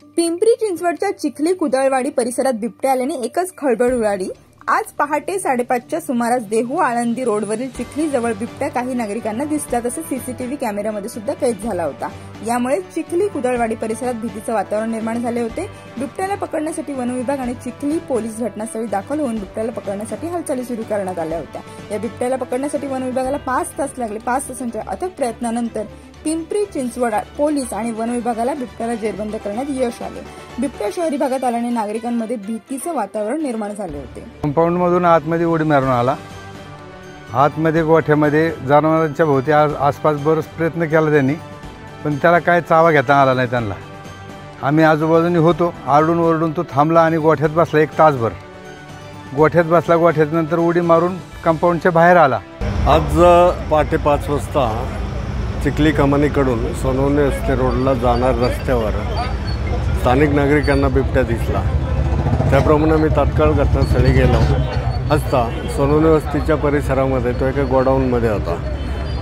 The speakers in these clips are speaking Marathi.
पिंपरी चिंचवडच्या चिखली कुदळवाडी परिसरात बिबट्या आल्याने एकच खळबळ उडाली। आज पहाटे 5:30च्या सुमारास देहू आळंदी रोडवरील चिखली जवळ बिबट्या काही नागरिकांना दिसला, तसेच सीसीटीव्ही कॅमेऱ्यामध्ये सुद्धा कैद झाला होता। यामुळे चिखली कुदळवाडी परिसरात भीतीचे वातावरण निर्माण झाले होते। बिबट्याला पकडण्यासाठी वन विभाग आणि चिखली पोलीस घटनास्थळी दाखल होऊन बिबट्याला पकडण्यासाठी हालचाली सुरू करण्यात आल्या होत्या। या बिबट्याला पकडण्यासाठी वन विभागाला 5 तास लागले। 5 तासांच्या अथक प्रयत्नानंतर पिंपरी चिंचवड पोलीस आणि वन विभागाला बिबट्याला जेरबंद करण्यात यश आले। बिबट्या शहरी भागात आल्याने नागरिकांमध्ये भीतीचे वातावरण निर्माण झाले होते। कंपाऊंड मधून आतमध्ये उडी मारून आला। आतमध्ये गोठ्यामध्ये जनावरांच्या भोवती आसपास बरेच प्रयत्न केला त्यांनी, पण त्याला काय चावा घेता आला नाही त्यांना। आम्ही आजूबाजूने होतो, आरडून ओरडून तो थांबला आणि गोठ्यात बसला 1 तासभर। गोठ्यात बसला, गोठ्यात नंतर उडी मारून कंपाऊंडच्या बाहेर आला। आज पहाटे 5 वाजता चिखली कमानीकडून सोनवणे रस्ते रोडला जाणार रस्त्यावर स्थानिक नागरिकांना बिबट्या दिसला। त्याप्रमाणे मी तात्काळ घटनास्थळी गेलो असता सोनवणे वस्तीच्या परिसरामध्ये तो एका गोडाऊनमध्ये होता।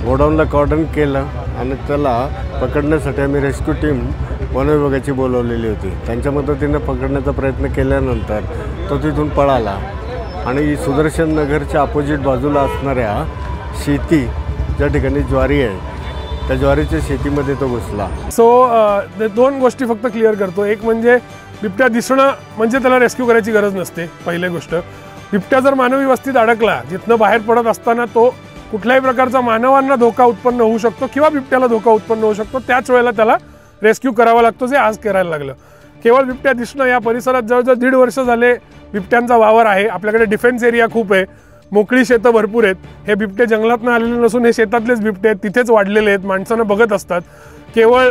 गोडाऊनला कॉर्डन केलं आणि त्याला पकडण्यासाठी आम्ही रेस्क्यू टीम वन विभागाची बोलवलेली होती। त्यांच्या मदतीने पकडण्याचा प्रयत्न केल्यानंतर तो तिथून पळाला आणि सुदर्शन नगरच्या अपोजिट बाजूला असणाऱ्या शेती ज्या ठिकाणी ज्वारी आहे त्या ज्वारीच्या शेतीमध्ये तो घुसला। दोन गोष्टी फक्त क्लिअर करतो। एक म्हणजे बिबट्या दिसणं म्हणजे त्याला रेस्क्यू करायची गरज नसते। पहिली गोष्ट, बिबट्या जर मानवी वस्तीत अडकला, जिथनं बाहेर पडत असताना तो कुठल्याही प्रकारचा मानवांना धोका उत्पन्न होऊ शकतो किंवा बिबट्याला धोका उत्पन्न होऊ शकतो, त्याच वेळेला त्याला रेस्क्यू करावा लागतो, जे आज करायला लागलं। केवळ बिबट्या दिसणं, या परिसरात जवळजवळ 1.5 वर्ष झाले बिबट्यांचा वावर आहे। आपल्याकडे डिफेन्स एरिया खूप आहे, मोकळी शेतं भरपूर आहेत। हे बिबटे जंगलातनं आलेले नसून हे शेतातलेच बिबटे आहेत, तिथेच वाढलेले आहेत, माणसांना बघत असतात। केवळ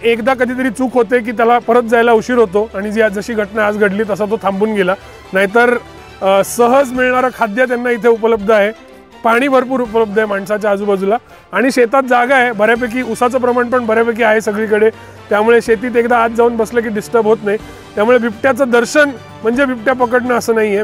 एकदा कधीतरी चूक होते की त्याला परत जायला उशीर होतो आणि जशी घटना आज घडली तसा तो थांबून गेला। नाहीतर सहज मिळणारं खाद्य त्यांना इथे उपलब्ध आहे, पाणी भरपूर उपलब्ध आहे माणसाच्या आजूबाजूला, आणि शेतात जागा आहे बऱ्यापैकी, ऊसाचं प्रमाण पण बऱ्यापैकी आहे सगळीकडे। त्यामुळे शेतीत एकदा आत जाऊन बसलं की डिस्टर्ब होत नाही। त्यामुळे बिबट्याचं दर्शन म्हणजे बिबट्या पकडणं असं नाही आहे।